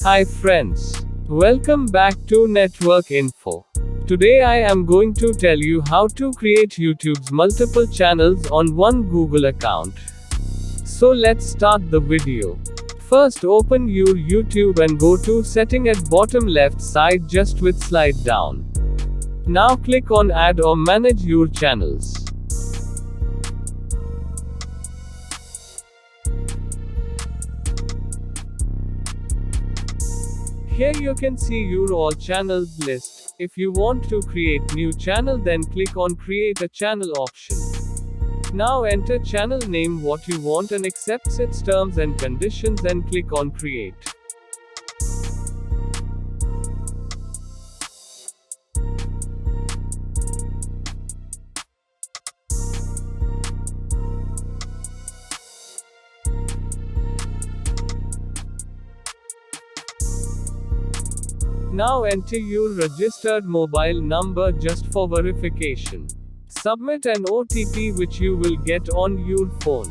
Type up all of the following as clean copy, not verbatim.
Hi friends. Welcome back to Network Info. Today I am going to tell you how to create YouTube's multiple channels on one Google account. So let's start the video. First open your YouTube and go to setting at bottom left side just with slide down. Now click on add or manage your channels. Here you can see your all channels list. If you want to create new channel, then click on create a channel option. Now enter channel name what you want and accepts its terms and conditions and click on create. Now enter your registered mobile number just for verification. Submit an OTP which you will get on your phone.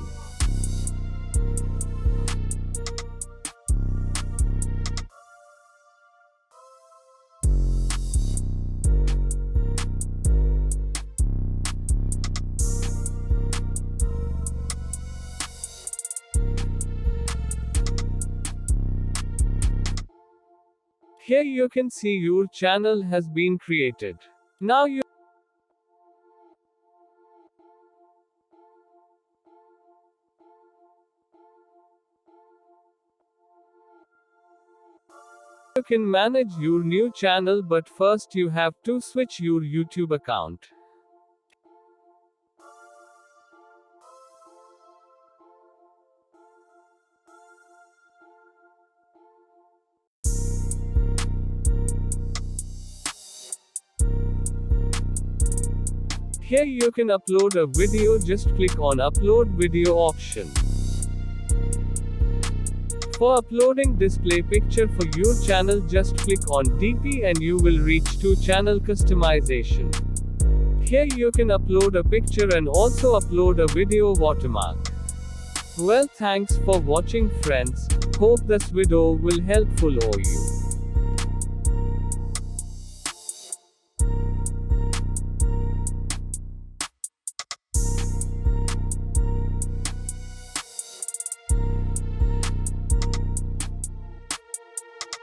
Here you can see your channel has been created. Now you can manage your new channel, but first you have to switch your YouTube account. Here you can upload a video, just click on upload video option. For uploading display picture for your channel, just click on DP and you will reach to channel customization. Here you can upload a picture and also upload a video watermark. Well, thanks for watching friends. Hope this video will helpful for you.